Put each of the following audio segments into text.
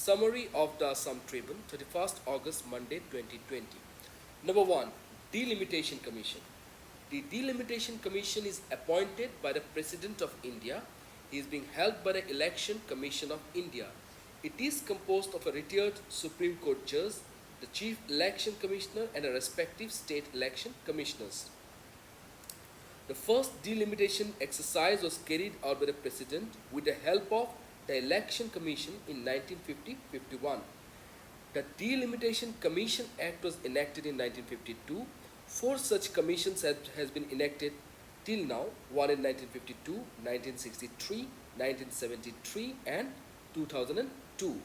Summary of the Assam Tribune, 31st August, Monday 2020. Number 1. Delimitation Commission. The Delimitation Commission is appointed by the President of India. He is being held by the Election Commission of India. It is composed of a retired Supreme Court judge, the Chief Election Commissioner, and a respective state election commissioners. The first delimitation exercise was carried out by the President with the help of the Election Commission in 1950-51. The Delimitation Commission Act was enacted in 1952. Four such commissions has been enacted till now, one in 1952, 1963, 1973 and 2002.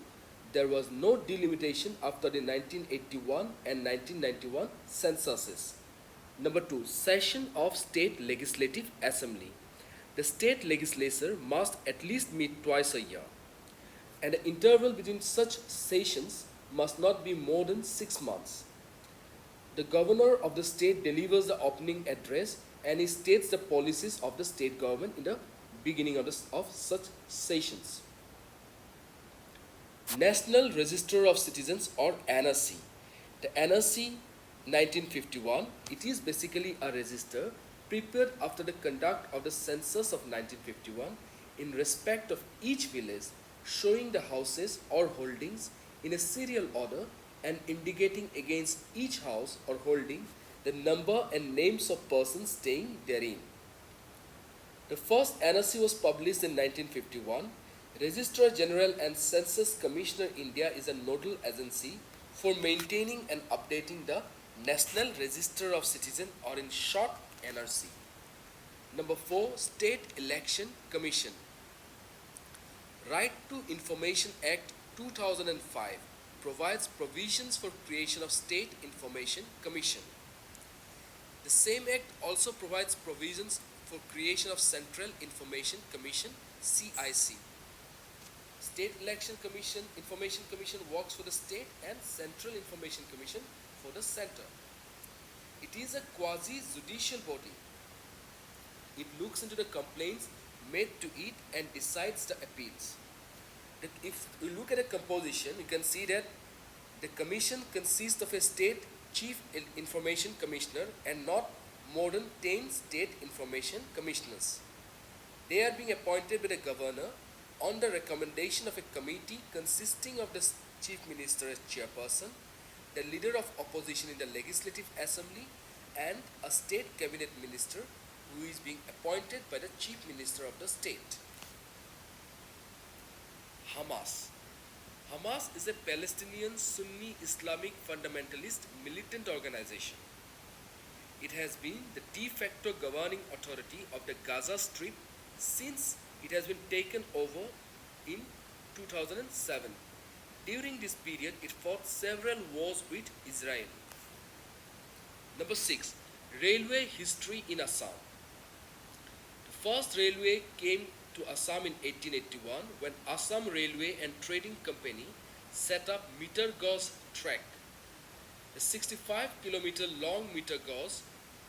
There was no delimitation after the 1981 and 1991 censuses. Number 2. Session of State Legislative Assembly. The state legislature must at least meet twice a year, and the interval between such sessions must not be more than 6 months. The governor of the state delivers the opening address and he states the policies of the state government in the beginning of such sessions. National Register of Citizens or NRC. The NRC 1951, it is basically a register prepared after the conduct of the census of 1951 in respect of each village, showing the houses or holdings in a serial order and indicating against each house or holding the number and names of persons staying therein. The first NRC was published in 1951. Registrar General and Census Commissioner India is a nodal agency for maintaining and updating the National Register of Citizens, or in short NRC. Number 4. State Election Commission. Right to Information Act 2005 provides provisions for creation of State Information Commission. The same act also provides provisions for creation of Central Information Commission, CIC. State Election Commission, Information Commission works for the state, and Central Information Commission for the center. It is a quasi-judicial body. It looks into the complaints made to it and decides the appeals. If you look at the composition, you can see that the commission consists of a state chief information commissioner and not more than 10 state information commissioners. They are being appointed by the governor on the recommendation of a committee consisting of the chief minister as chairperson, the leader of opposition in the legislative assembly, and a state cabinet minister who is being appointed by the chief minister of the state. Hamas. Hamas is a Palestinian Sunni Islamic fundamentalist militant organization. It has been the de facto governing authority of the Gaza Strip since it has been taken over in 2007. During this period, it fought several wars with Israel. Number 6. Railway history in Assam. The first railway came to Assam in 1881 when Assam Railway and Trading Company set up meter gauge track. The 65-kilometer long meter gauge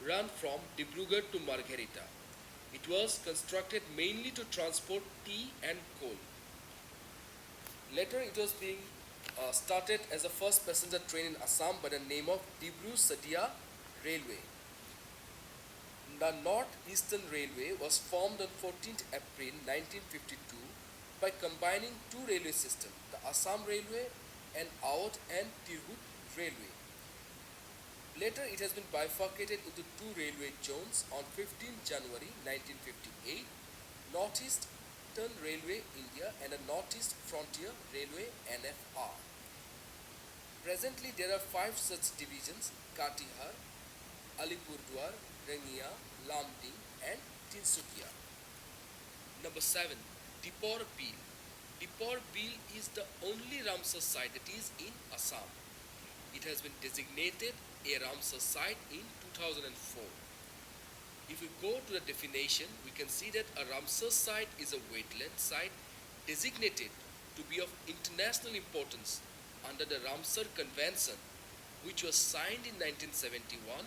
ran from Dibrugarh to Margherita. It was constructed mainly to transport tea and coal. Later it was being started as a first passenger train in Assam by the name of Dibru-Satia Railway. The North Eastern Railway was formed on 14th April 1952 by combining two railway systems, the Assam Railway and Awadh and Tirhut Railway. Later it has been bifurcated into two railway zones on 15 January 1958, Northeastern Railway India and a Northeast Frontier Railway NFR. Presently there are 5 such divisions: Katihar, Alipurduar, Rangia, Lamding and Tinsukia. Number 7. Dipor Bill. Dipor Bill is the only Ramsar site that is in Assam. It has been designated a Ramsar site in 2004. If we go to the definition, we can see that a Ramsar site is a wetland site designated to be of international importance under the Ramsar Convention, which was signed in 1971,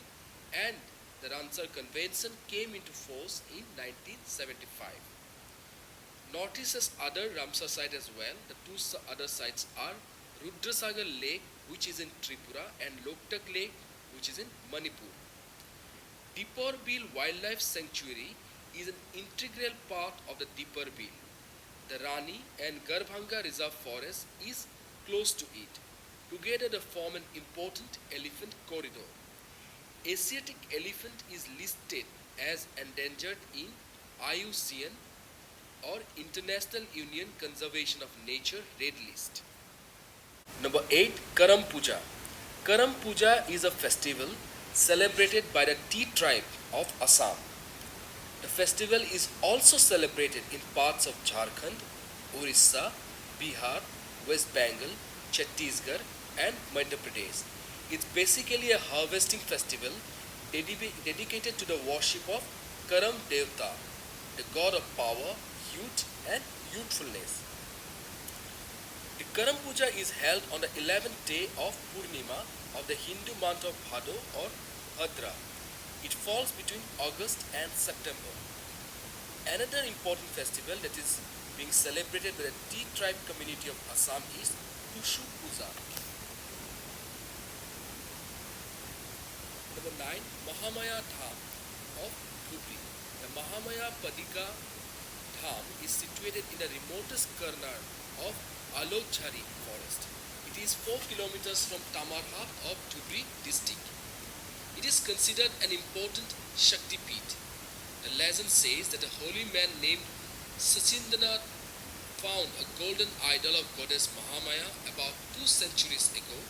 and the Ramsar Convention came into force in 1975. Northeast has other Ramsar sites as well. The two other sites are Rudrasagar Lake, which is in Tripura, and Loktak Lake, which is in Manipur. Deeper Bill Wildlife Sanctuary is an integral part of the Deeper Bill. The Rani and Garbhanga Reserve Forest is close to it. Together they form an important elephant corridor. Asiatic elephant is listed as endangered in IUCN or International Union Conservation of Nature Red List. Number 8. Karam Puja. Karam Puja is a festival celebrated by the Tea tribe of Assam. The festival is also celebrated in parts of Jharkhand, Orissa, Bihar, West Bengal, Chhattisgarh and Madhya Pradesh. It's basically a harvesting festival dedicated to the worship of Karam Devta, the god of power, youth and youthfulness. The Karam Puja is held on the 11th day of Purnima of the Hindu month of Bhado or Bhadra. It falls between August and September. Another important festival that is being celebrated by the Tea tribe community of Assam is Tushu Puja. Number 9. Mahamaya Dham of Dhubri. The Mahamaya Padika Dham is situated in the remotest corner of Alokjhari forest. It is 4 kilometers from Tamarhat of Dhubri district. It is considered an important Shakti Peeth. The legend says that a holy man named Sachindranath found a golden idol of goddess Mahamaya about 2 centuries ago.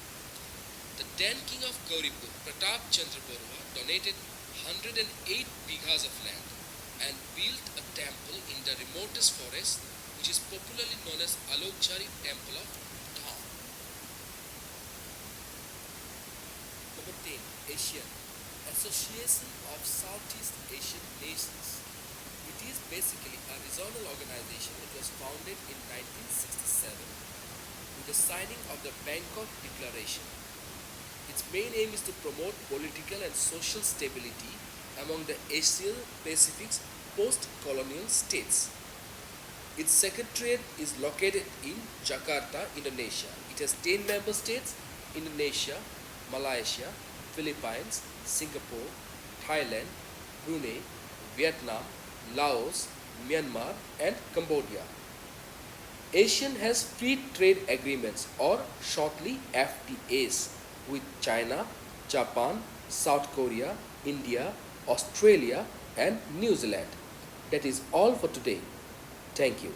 The then king of Gauripur, Pratap Chandra Barua, donated 108 bighas of land and built a temple in the remotest forest, which is popularly known as Alokjhari Temple of Dham. Number 10. ASEAN, Association of Southeast Asian Nations. It is basically a regional organization that was founded in 1967 with the signing of the Bangkok Declaration. Its main aim is to promote political and social stability among the Asia Pacific's post-colonial states. Its secretariat is located in Jakarta, Indonesia. It has 10 member states: Indonesia, Malaysia, Philippines, Singapore, Thailand, Brunei, Vietnam, Laos, Myanmar and Cambodia. ASEAN has free trade agreements or shortly FTAs with China, Japan, South Korea, India, Australia and New Zealand. That is all for today. Thank you.